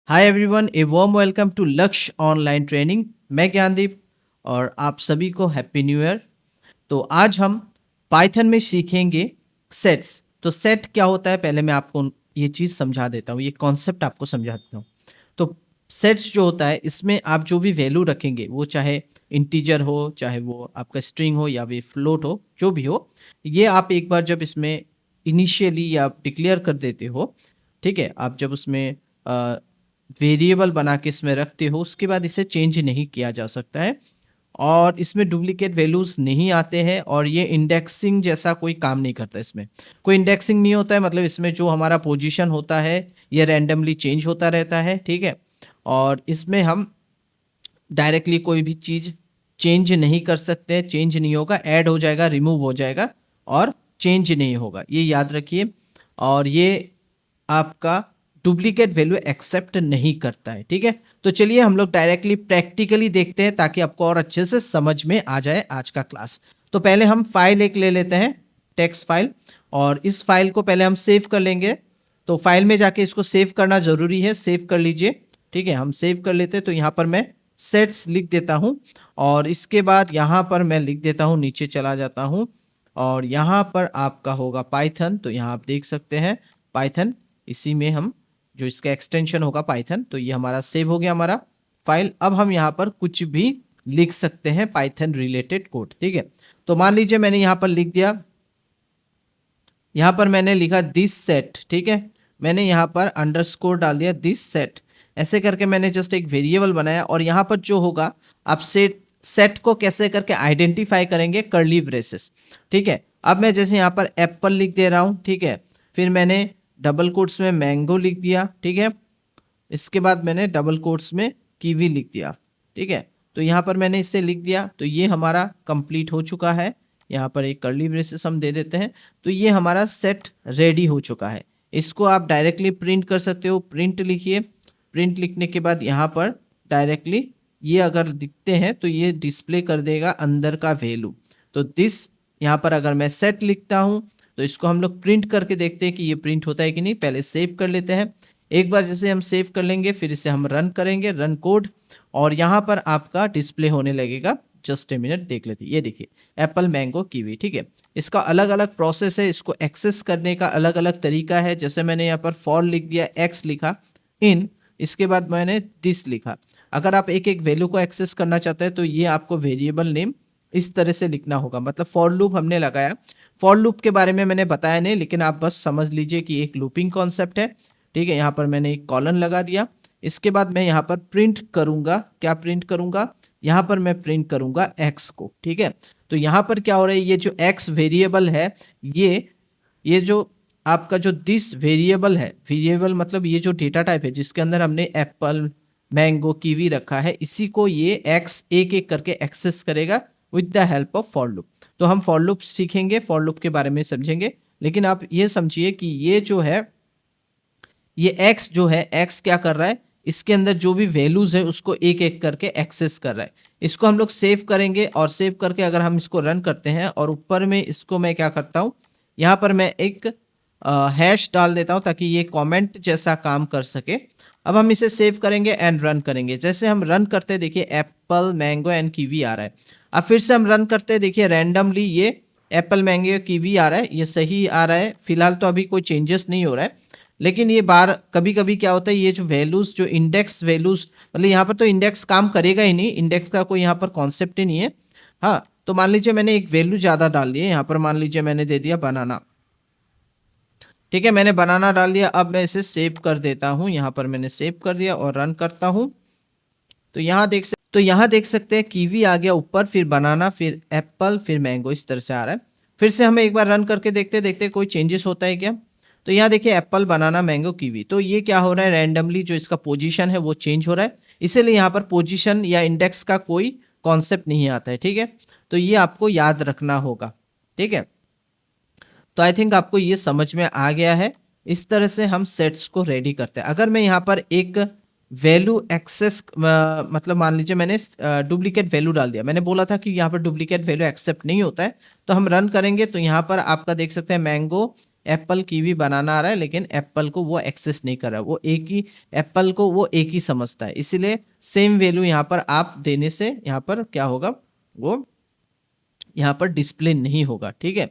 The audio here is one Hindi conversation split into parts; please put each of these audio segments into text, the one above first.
Hi everyone, a warm welcome to Lakshya online training. मैं ज्ञानदीप और आप सभी को हैप्पी न्यू ईयर। तो आज हम पाइथन में सीखेंगे सेट्स। तो सेट क्या होता है, पहले मैं आपको ये चीज़ समझा देता हूँ, ये कॉन्सेप्ट आपको समझा देता हूँ। तो सेट्स जो होता है, इसमें आप जो भी वैल्यू रखेंगे, वो चाहे इंटीजर हो, चाहे वो आपका स्ट्रिंग हो या भी फ्लोट हो, जो भी हो, ये आप एक बार जब इसमें इनिशियली या डिक्लेयर कर देते हो, ठीक है, आप जब उसमें वेरिएबल बना के इसमें रखते हो, उसके बाद इसे चेंज नहीं किया जा सकता है और इसमें डुप्लीकेट वैल्यूज़ नहीं आते हैं और ये इंडेक्सिंग जैसा कोई काम नहीं करता। इसमें कोई इंडेक्सिंग नहीं होता है, मतलब इसमें जो हमारा पोजीशन होता है ये रैंडमली चेंज होता रहता है, ठीक है। और इसमें हम डायरेक्टली कोई भी चीज़ चेंज नहीं कर सकते, चेंज नहीं होगा, ऐड हो जाएगा, रिमूव हो जाएगा और चेंज नहीं होगा, ये याद रखिए। और ये आपका डुप्लीकेट वैल्यू एक्सेप्ट नहीं करता है, ठीक है। तो चलिए हम लोग डायरेक्टली प्रैक्टिकली देखते हैं ताकि आपको और अच्छे से समझ में आ जाए आज का क्लास। तो पहले हम फाइल एक ले लेते हैं, टेक्स्ट फाइल, और इस फाइल को पहले हम सेव कर लेंगे। तो फाइल में जाके इसको सेव करना ज़रूरी है, सेव कर लीजिए, ठीक है। हम सेव कर लेते हैं। तो यहाँ पर मैं सेट्स लिख देता हूँ और इसके बाद यहाँ पर मैं लिख देता हूँ, नीचे चला जाता हूँ और यहाँ पर आपका होगा पाइथन। तो यहाँ आप देख सकते हैं पाइथन, इसी में हम जो इसका एक्सटेंशन होगा पाइथन। तो ये हमारा सेव हो गया हमारा फाइल। अब हम यहाँ पर कुछ भी लिख सकते हैं पाइथन रिलेटेड कोड, ठीक है। तो मान लीजिए मैंने यहाँ पर लिख दिया, यहाँ पर मैंने लिखा दिस सेट, ठीक है। मैंने यहाँ पर अंडरस्कोर डाल दिया दिस सेट, ऐसे करके मैंने जस्ट एक वेरिएबल बनाया। और यहाँ पर जो होगा, आप सेट को कैसे करके आइडेंटिफाई करेंगे, कर्ली ब्रेसेस, ठीक है। अब मैं जैसे यहाँ पर एप्पल लिख दे रहा हूँ, ठीक है। फिर मैंने डबल कोट्स में मैंगो लिख दिया, ठीक है। इसके बाद मैंने डबल कोट्स में कीवी लिख दिया, ठीक है। तो यहाँ पर मैंने इसे लिख दिया, तो ये हमारा कंप्लीट हो चुका है। यहाँ पर एक कर्ली ब्रेसेस हम दे देते हैं। तो ये हमारा सेट रेडी हो चुका है। इसको आप डायरेक्टली प्रिंट कर सकते हो, प्रिंट लिखिए। प्रिंट लिखने के बाद यहाँ पर डायरेक्टली ये अगर दिखते हैं तो ये डिस्प्ले कर देगा अंदर का वैल्यू। तो दिस, यहाँ पर अगर मैं सेट लिखता हूँ तो इसको हम लोग प्रिंट करके देखते हैं कि ये प्रिंट होता है कि नहीं। पहले सेव कर लेते हैं। एक बार जैसे हम सेव कर लेंगे, फिर इसे हम रन करेंगे, रन कोड, और यहाँ पर आपका डिस्प्ले होने लगेगा। जस्ट ए मिनट, देख लेते हैं। ये देखिए, एप्पल मैंगो कीवी, ठीक है। इसका अलग अलग प्रोसेस है, इसको एक्सेस करने का अलग अलग तरीका है। जैसे मैंने यहाँ पर फॉर लिख दिया, एक्स लिखा, इन, इसके बाद मैंने दिस लिखा। अगर आप एक एक वैल्यू को एक्सेस करना चाहते हैं तो ये आपको वेरिएबल नेम इस तरह से लिखना होगा। मतलब फॉर लूप हमने लगाया, फॉर लूप के बारे में मैंने बताया नहीं, लेकिन आप बस समझ लीजिए कि एक लूपिंग कॉन्सेप्ट है, ठीक है। यहाँ पर मैंने एक कॉलन लगा दिया। इसके बाद मैं यहाँ पर प्रिंट करूंगा, क्या प्रिंट करूंगा, यहाँ पर मैं प्रिंट करूंगा एक्स को, ठीक है। तो यहाँ पर क्या हो रहा है, ये जो एक्स वेरिएबल है, ये जो आपका जो दिस वेरिएबल है, वेरिएबल मतलब ये जो डेटा टाइप है जिसके अंदर हमने एप्पल मैंगो कीवी रखा है, इसी को ये एक्स एक एक करके एक्सेस करेगा with the help of for loop. तो हम फॉर लूप सीखेंगे, फॉर लूप के बारे में समझेंगे, लेकिन आप ये समझिए कि ये जो है, ये x जो है, x क्या कर रहा है, इसके अंदर जो भी वैल्यूज है उसको एक एक करके एक्सेस कर रहा है। इसको हम लोग सेव करेंगे और सेव करके अगर हम इसको रन करते हैं और ऊपर में इसको मैं क्या करता हूँ, यहाँ पर मैं एक हैश डाल देता हूँ ताकि ये कमेंट जैसा काम कर सके। अब हम इसे सेव करेंगे एंड रन करेंगे। जैसे हम रन करते हैं, देखिए एप्पल मैंगो एंड कीवी आ रहा है। अब फिर से हम रन करते हैं, देखिए रैंडमली ये एप्पल मैंगो कीवी आ रहा है, ये सही आ रहा है। फिलहाल तो अभी कोई चेंजेस नहीं हो रहा है, लेकिन ये बार कभी कभी क्या होता है, ये जो वैल्यूज, जो इंडेक्स वैल्यूज, मतलब यहाँ पर तो इंडेक्स काम करेगा ही नहीं, इंडेक्स का कोई यहाँ पर कॉन्सेप्ट ही नहीं है। हाँ, तो मान लीजिए मैंने एक वैल्यू ज़्यादा डाल दी है, यहाँ पर मान लीजिए मैंने दे दिया बनाना, ठीक है। मैंने बनाना डाल दिया। अब मैं इसे सेव कर देता हूँ, यहाँ पर मैंने सेव कर दिया और रन करता हूँ। तो यहाँ देख सकते हैं कीवी आ गया ऊपर, फिर बनाना, फिर एप्पल, फिर मैंगो, इस तरह से आ रहा है। फिर से हमें एक बार रन करके देखते देखते कोई चेंजेस होता है क्या। तो यहाँ देखिए एप्पल, बनाना, मैंगो, कीवी। तो ये क्या हो रहा है, रैंडमली जो इसका पोजीशन है वो चेंज हो रहा है, इसीलिए यहाँ पर पोजीशन या इंडेक्स का कोई कॉन्सेप्ट नहीं आता है, ठीक है। तो ये आपको याद रखना होगा, ठीक है। तो आई थिंक आपको ये समझ में आ गया है। इस तरह से हम सेट्स को रेडी करते हैं। अगर मैं यहाँ पर एक वैल्यू एक्सेस, मतलब मान लीजिए मैंने डुप्लीकेट वैल्यू डाल दिया, मैंने बोला था कि यहाँ पर डुप्लीकेट वैल्यू एक्सेप्ट नहीं होता है। तो हम रन करेंगे तो यहाँ पर आपका देख सकते हैं मैंगो एप्पल कीवी बनाना आ रहा है, लेकिन एप्पल को वो एक्सेस नहीं कर रहा है, वो एक ही एप्पल को वो एक ही समझता है, इसीलिए सेम वैल्यू यहाँ पर आप देने से यहाँ पर क्या होगा, वो यहाँ पर डिस्प्ले नहीं होगा। ठीक है,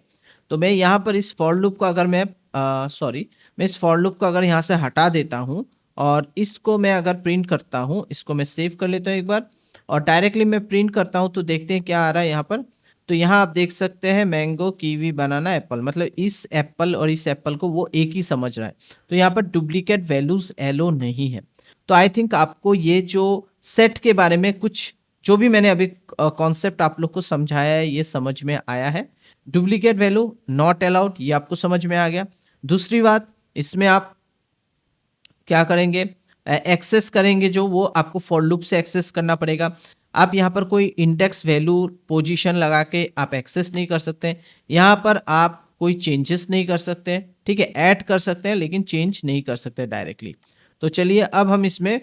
तो मैं यहाँ पर इस फॉर लूप को अगर मैं मैं इस फॉर लूप को अगर यहाँ से हटा देता हूँ और इसको मैं अगर प्रिंट करता हूँ, इसको मैं सेव कर लेता हूँ एक बार और डायरेक्टली मैं प्रिंट करता हूँ, तो देखते हैं क्या आ रहा है यहाँ पर। तो यहाँ आप देख सकते हैं मैंगो, कीवी, बनाना, एप्पल, मतलब इस एप्पल और इस एप्पल को वो एक ही समझ रहा है, तो यहाँ पर डुप्लीकेट वैल्यूज एलो नहीं है। तो आई थिंक आपको ये जो सेट के बारे में कुछ जो भी मैंने अभी कॉन्सेप्ट आप लोग को समझाया है ये समझ में आया है। डुप्लीकेट वैल्यू नॉट अलाउड, ये आपको समझ में आ गया। दूसरी बात, इसमें आप क्या करेंगे, एक्सेस करेंगे जो वो आपको फॉर लूप से एक्सेस करना पड़ेगा। आप यहाँ पर कोई इंडेक्स वैल्यू पोजीशन लगा के आप एक्सेस नहीं कर सकते। यहाँ पर आप कोई चेंजेस नहीं कर सकते, ठीक है, ऐड कर सकते हैं लेकिन चेंज नहीं कर सकते डायरेक्टली। तो चलिए अब हम इसमें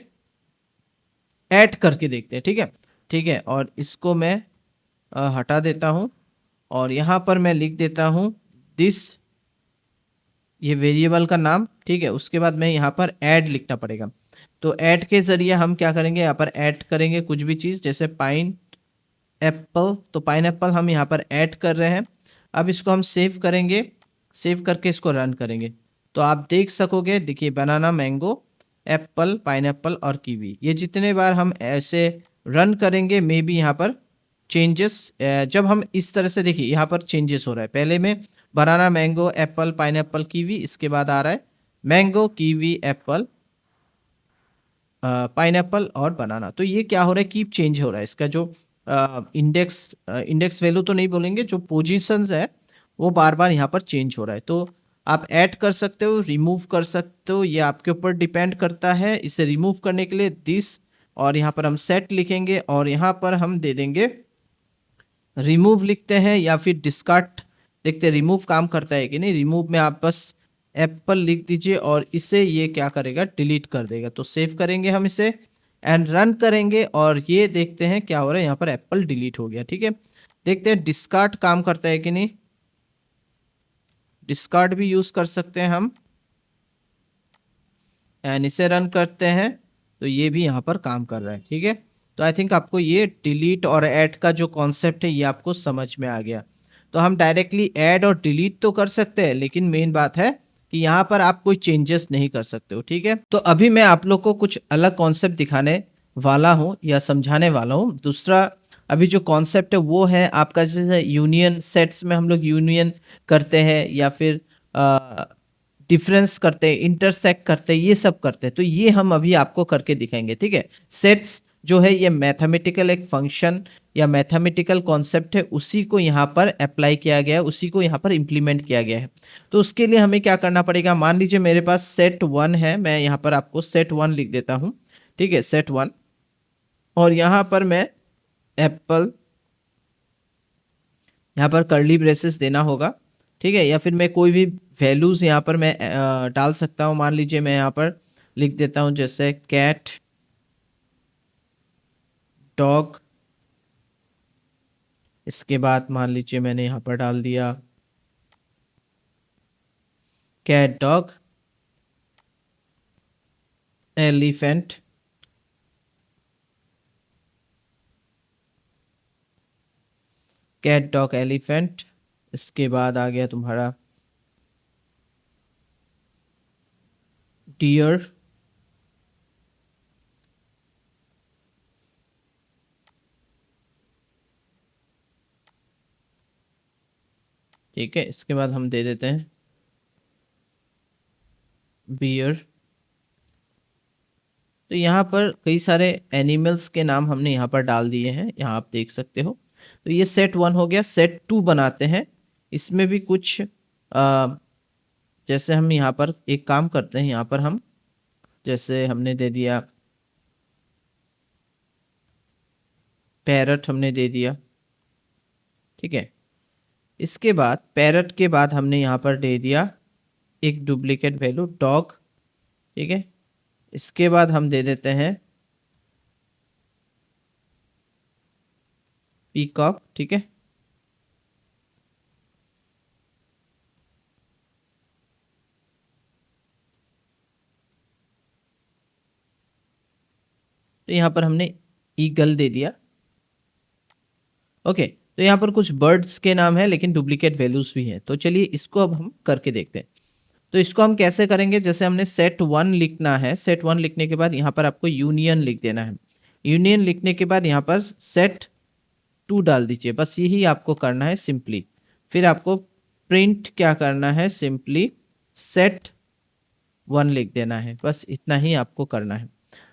ऐड करके देखते हैं। ठीक है, ठीक है, और इसको मैं हटा देता हूँ और यहाँ पर मैं लिख देता हूँ दिस, ये वेरिएबल का नाम। ठीक है, उसके बाद मैं यहाँ पर ऐड लिखना पड़ेगा। तो ऐड के ज़रिए हम क्या करेंगे, यहाँ पर ऐड करेंगे कुछ भी चीज़, जैसे पाइन एप्पल, तो पाइन एप्पल हम यहाँ पर ऐड कर रहे हैं। अब इसको हम सेव करेंगे, सेव करके इसको रन करेंगे तो आप देख सकोगे, देखिए बनाना, मैंगो, एप्पल, पाइनएप्पल और कीवी, ये जितने बार हम ऐसे रन करेंगे मे बी यहाँ पर चेंजेस, जब हम इस तरह से देखिए यहाँ पर चेंजेस हो रहा है। पहले में बनाना, मैंगो, एप्पल, पाइनएप्पल, कीवी, इसके बाद आ रहा है मैंगो, कीवी, एप्पल, पाइनएप्पल और बनाना। तो ये क्या हो रहा है, कीप चेंज हो रहा है। इसका जो इंडेक्स वैल्यू तो नहीं बोलेंगे, जो पोजीशंस है वो बार बार यहाँ पर चेंज हो रहा है। तो आप ऐड कर सकते हो, रिमूव कर सकते हो, ये आपके ऊपर डिपेंड करता है। इसे रिमूव करने के लिए दिस और यहाँ पर हम सेट लिखेंगे और यहाँ पर हम दे देंगे रिमूव लिखते हैं या फिर डिस्कार्ड। देखते हैं रिमूव काम करता है कि नहीं। रिमूव में आप बस एप्पल लिख दीजिए और इसे ये क्या करेगा, डिलीट कर देगा। तो सेव करेंगे हम इसे एंड रन करेंगे और ये देखते हैं क्या हो रहा है, यहाँ पर एप्पल डिलीट हो गया। ठीक है, देखते हैं डिस्कार्ड काम करता है कि नहीं। डिस्कार्ड भी यूज कर सकते हैं हम एंड इसे रन करते हैं तो ये भी यहाँ पर काम कर रहा है। ठीक है, तो आई थिंक आपको ये डिलीट और ऐड का जो कॉन्सेप्ट है ये आपको समझ में आ गया। तो हम डायरेक्टली ऐड और डिलीट तो कर सकते हैं, लेकिन मेन बात है कि यहाँ पर आप कोई चेंजेस नहीं कर सकते हो। ठीक है, तो अभी मैं आप लोग को कुछ अलग कॉन्सेप्ट दिखाने वाला हूँ या समझाने वाला हूँ। दूसरा अभी जो कॉन्सेप्ट है वो है आपका, जैसे यूनियन सेट्स में हम लोग यूनियन करते हैं या फिर डिफरेंस करते हैं, इंटरसेक्ट करते हैं, ये सब करते हैं। तो ये हम अभी आपको करके दिखाएंगे। ठीक है, सेट्स जो है ये मैथमेटिकल एक फंक्शन या मैथमेटिकल कॉन्सेप्ट है, उसी को यहाँ पर अप्लाई किया गया है, उसी को यहाँ पर इम्प्लीमेंट किया गया है। तो उसके लिए हमें क्या करना पड़ेगा, मान लीजिए मेरे पास सेट 1 है, मैं यहाँ पर आपको सेट 1 लिख देता हूँ। ठीक है, सेट 1 और यहाँ पर मैं एप्पल, यहाँ पर कर्ली ब्रेसेस देना होगा। ठीक है, या फिर मैं कोई भी वैल्यूज यहाँ पर मैं डाल सकता हूँ। मान लीजिए मैं यहाँ पर लिख देता हूँ जैसे कैट, डॉग, इसके बाद मान लीजिए मैंने यहाँ पर डाल दिया cat, dog, elephant, cat, dog, elephant, इसके बाद आ गया तुम्हारा डियर, ठीक है, इसके बाद हम दे देते हैं बियर। तो यहाँ पर कई सारे एनिमल्स के नाम हमने यहाँ पर डाल दिए हैं, यहाँ आप देख सकते हो। तो ये सेट 1 हो गया। सेट 2 बनाते हैं, इसमें भी कुछ जैसे हम यहाँ पर एक काम करते हैं, यहाँ पर हम जैसे हमने दे दिया पैरट, हमने दे दिया। ठीक है, इसके बाद पैरट के बाद हमने यहाँ पर दे दिया एक डुप्लीकेट वैल्यू डॉग। ठीक है, इसके बाद हम दे देते हैं पीकॉक। ठीक है, तो यहाँ पर हमने ईगल दे दिया। ओके, तो यहाँ पर कुछ बर्ड्स के नाम है लेकिन डुप्लीकेट वैल्यूज भी हैं। तो चलिए इसको अब हम करके देखते हैं। तो इसको हम कैसे करेंगे, जैसे हमने सेट 1 लिखना है, सेट 1 लिखने के बाद यहाँ पर आपको यूनियन लिख देना है। यूनियन लिखने के बाद यहाँ पर सेट 2 डाल दीजिए, बस यही आपको करना है सिंपली। फिर आपको प्रिंट क्या करना है, सिंपली सेट 1 लिख देना है, बस इतना ही आपको करना है।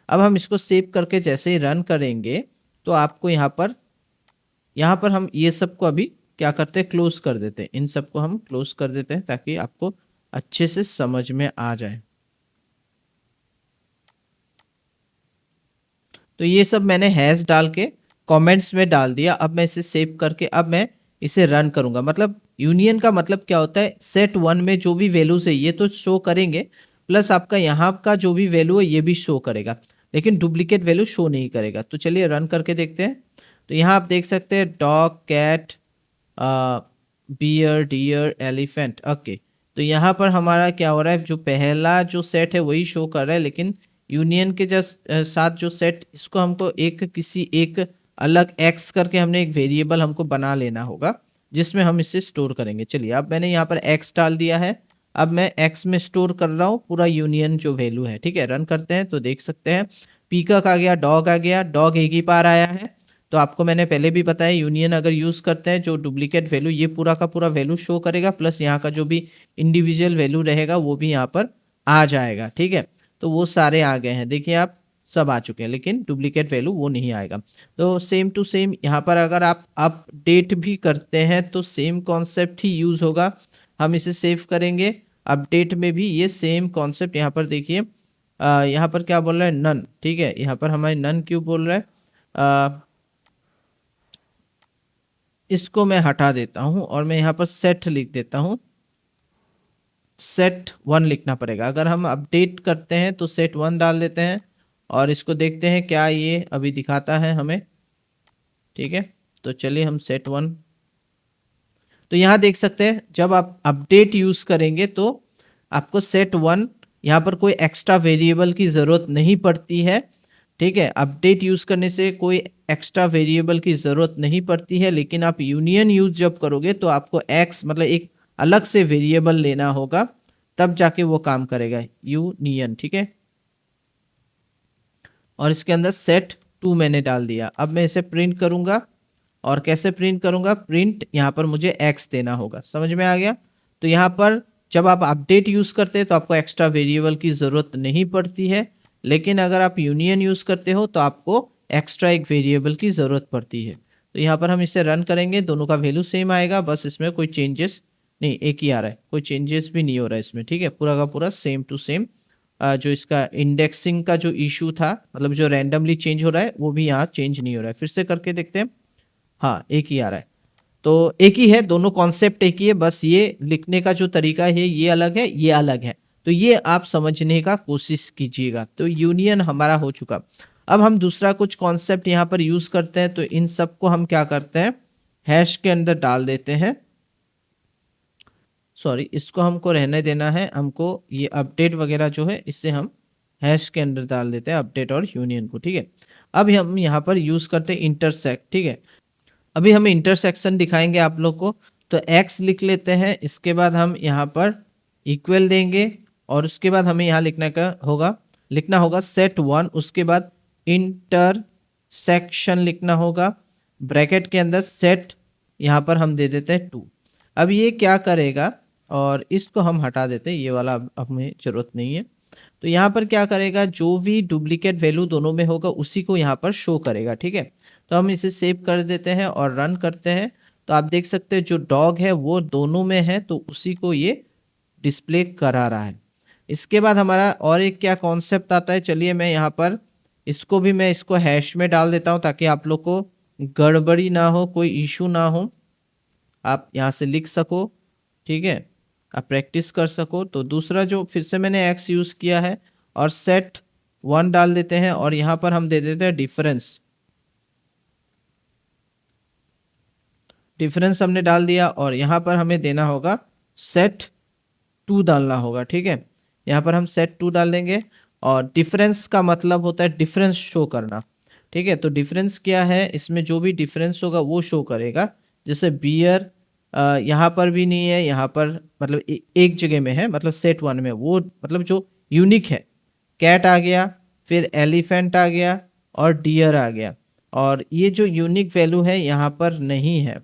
अब हम इसको सेव करके जैसे ही रन करेंगे तो आपको यहाँ पर हम ये सबको अभी क्या करते हैं, क्लोज कर देते हैं। इन सबको हम क्लोज कर देते हैं ताकि आपको अच्छे से समझ में आ जाए। तो ये सब मैंने हैश डाल के कमेंट्स में डाल दिया। अब मैं इसे सेव करके अब मैं इसे रन करूंगा। मतलब यूनियन का मतलब क्या होता है, सेट 1 में जो भी वैल्यूज है ये तो शो करेंगे, प्लस आपका यहाँ का जो भी वैल्यू है ये भी शो करेगा, लेकिन डुप्लीकेट वैल्यू शो नहीं करेगा। तो चलिए रन करके देखते हैं। तो यहाँ आप देख सकते हैं dog, cat, bear, deer, elephant. Okay, तो यहाँ पर हमारा क्या हो रहा है, जो पहला जो सेट है वही शो कर रहा है, लेकिन यूनियन के साथ जो सेट, इसको हमको किसी एक अलग एक्स करके हमने एक वेरिएबल हमको बना लेना होगा जिसमें हम इसे स्टोर करेंगे। चलिए अब मैंने यहाँ पर एक्स डाल दिया है। अब मैं एक्स में स्टोर कर रहा हूँ पूरा यूनियन जो वैल्यू है। ठीक है, रन करते हैं तो देख सकते हैं पीकॉक आ गया, डॉग आ गया, डॉग एक ही बार आया है। तो आपको मैंने पहले भी बताया यूनियन अगर यूज करते हैं जो डुप्लीकेट वैल्यू, ये पूरा का पूरा वैल्यू शो करेगा, प्लस यहाँ का जो भी इंडिविजुअल वैल्यू रहेगा वो भी यहाँ पर आ जाएगा। ठीक है, तो वो सारे आ गए हैं, देखिए आप सब आ चुके हैं, लेकिन डुप्लीकेट वैल्यू वो नहीं आएगा। तो सेम टू सेम यहाँ पर अगर आप अपडेट भी करते हैं तो सेम कॉन्सेप्ट ही यूज होगा। हम इसे सेव करेंगे, अपडेट में भी ये सेम कॉन्सेप्ट। यहाँ पर देखिए यहाँ पर क्या बोल रहा है, नन। ठीक है, यहाँ पर हमारे नन क्यों बोल रहा है, इसको मैं हटा देता हूं और मैं यहाँ पर सेट लिख देता हूं। सेट 1 लिखना पड़ेगा। अगर हम अपडेट करते हैं तो सेट 1 डाल देते हैं और इसको देखते हैं क्या ये अभी दिखाता है हमें। ठीक है, तो चलिए हम सेट 1, तो यहाँ देख सकते हैं जब आप अपडेट यूज करेंगे तो आपको सेट 1 यहाँ पर कोई एक्स्ट्रा वेरिएबल की जरूरत नहीं पड़ती है। ठीक है, अपडेट यूज करने से कोई एक्स्ट्रा वेरिएबल की जरूरत नहीं पड़ती है, लेकिन आप यूनियन यूज जब करोगे तो आपको एक्स मतलब एक अलग से वेरिएबल लेना होगा, तब जाके वो काम करेगा यूनियन। ठीक है, और इसके अंदर सेट 2 मैंने डाल दिया। अब मैं इसे प्रिंट करूंगा, और कैसे प्रिंट करूंगा, प्रिंट यहाँ पर मुझे एक्स देना होगा। समझ में आ गया। तो यहाँ पर जब आप अपडेट यूज करते हैं तो आपको एक्स्ट्रा वेरिएबल की जरूरत नहीं पड़ती है, लेकिन अगर आप यूनियन यूज करते हो तो आपको एक्स्ट्रा एक वेरिएबल की जरूरत पड़ती है। तो यहाँ पर हम इसे रन करेंगे, दोनों का वैल्यू सेम आएगा, बस इसमें कोई चेंजेस नहीं, एक ही आ रहा है, कोई चेंजेस भी नहीं हो रहा है इसमें। ठीक है, पूरा का पूरा सेम टू सेम। जो इसका इंडेक्सिंग का जो इशू था, मतलब जो रैंडमली चेंज हो रहा है, वो भी यहाँ चेंज नहीं हो रहा है। फिर से करके देखते हैं, हाँ एक ही आ रहा है। तो एक ही है, दोनों कॉन्सेप्ट एक ही है, बस ये लिखने का जो तरीका है ये अलग है, ये अलग है। तो ये आप समझने का कोशिश कीजिएगा। तो यूनियन हमारा हो चुका। अब हम दूसरा कुछ कॉन्सेप्ट यहाँ पर यूज करते हैं। तो इन सबको हम क्या करते हैं, हैश के अंदर डाल देते हैं। सॉरी, इसको हमको रहने देना है, हमको ये अपडेट वगैरह जो है इससे हम हैश के अंदर डाल देते हैं, अपडेट और यूनियन को। ठीक है, अब हम यहाँ पर यूज करते हैं इंटरसेक्ट। ठीक है, अभी हम इंटरसेक्शन दिखाएंगे आप लोग को। तो x लिख लेते हैं, इसके बाद हम यहाँ पर इक्वल देंगे, और उसके बाद हमें यहाँ लिखना होगा सेट 1, उसके बाद इंटरसेक्शन लिखना होगा, ब्रैकेट के अंदर सेट, यहाँ पर हम दे देते हैं 2। अब ये क्या करेगा, और इसको हम हटा देते हैं, ये वाला अब हमें जरूरत नहीं है। तो यहाँ पर क्या करेगा, जो भी डुप्लीकेट वैल्यू दोनों में होगा उसी को यहाँ पर शो करेगा। ठीक है, तो हम इसे सेव कर देते हैं और रन करते हैं। तो आप देख सकते हैं जो डॉग है वो दोनों में है, तो उसी को ये डिस्प्ले करा रहा है। इसके बाद हमारा और एक क्या कॉन्सेप्ट आता है, चलिए मैं यहाँ पर इसको हैश में डाल देता हूँ ताकि आप लोग को गड़बड़ी ना हो, कोई इशू ना हो, आप यहाँ से लिख सको। ठीक है, आप प्रैक्टिस कर सको। तो दूसरा जो फिर से मैंने एक्स यूज किया है और सेट 1 डाल देते हैं, और यहाँ पर हम दे देते हैं डिफरेंस। डिफरेंस हमने डाल दिया, और यहाँ पर हमें देना होगा सेट 2 डालना होगा। ठीक है, यहाँ पर हम सेट 2 डाल देंगे, और डिफरेंस का मतलब होता है डिफरेंस शो करना। ठीक है, तो डिफरेंस क्या है, इसमें जो भी डिफरेंस होगा वो शो करेगा। जैसे बियर यहाँ पर भी नहीं है, यहाँ पर मतलब एक जगह में है, मतलब सेट वन में, वो मतलब जो यूनिक है। कैट आ गया, फिर एलिफेंट आ गया और डियर आ गया, और ये जो यूनिक वैल्यू है यहाँ पर नहीं है।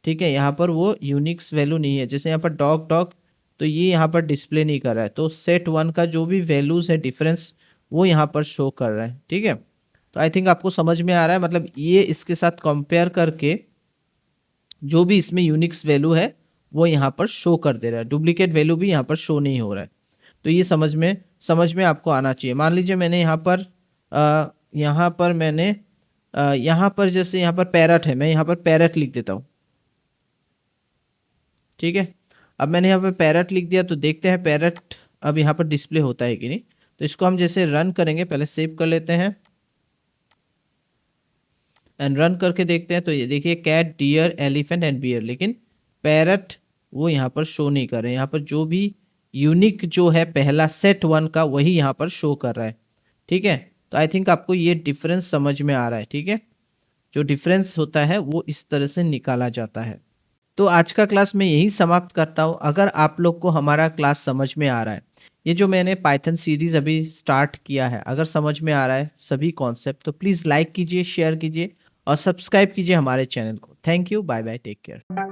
ठीक है, यहाँ पर वो यूनिक्स वैल्यू नहीं है। जैसे यहाँ पर डॉग डॉग, तो ये यहाँ पर डिस्प्ले नहीं कर रहा है, तो सेट वन का जो भी वैल्यूज है डिफरेंस वो यहाँ पर शो कर रहा है। ठीक है, तो आई थिंक आपको समझ में आ रहा है, मतलब ये इसके साथ कंपेयर करके जो भी इसमें यूनिक्स वैल्यू है वो यहाँ पर शो कर दे रहा है, डुप्लीकेट वैल्यू भी यहाँ पर शो नहीं हो रहा है। तो ये समझ में आपको आना चाहिए। मान लीजिए मैंने यहाँ पर मैंने यहाँ पर जैसे यहाँ पर पैरट है, मैं यहाँ पर पैरट लिख देता हूँ। ठीक है, अब मैंने यहाँ पर पैरट लिख दिया, तो देखते हैं पैरट अब यहाँ पर डिस्प्ले होता है कि नहीं। तो इसको हम जैसे रन करेंगे, पहले सेव कर लेते हैं एंड रन करके देखते हैं। तो ये देखिए cat, deer, elephant and bear, लेकिन पैरट वो यहाँ पर शो नहीं कर रहे हैं। यहाँ पर जो भी यूनिक जो है पहला सेट वन का वही यहाँ पर शो कर रहा है। ठीक है, तो आई थिंक आपको ये डिफरेंस समझ में आ रहा है। ठीक है, जो डिफरेंस होता है वो इस तरह से निकाला जाता है। तो आज का क्लास मैं यही समाप्त करता हूँ। अगर आप लोग को हमारा क्लास समझ में आ रहा है, ये जो मैंने पाइथन सीरीज अभी स्टार्ट किया है, अगर समझ में आ रहा है सभी कॉन्सेप्ट, तो प्लीज़ लाइक कीजिए, शेयर कीजिए और सब्सक्राइब कीजिए हमारे चैनल को। Thank you, bye bye, take care.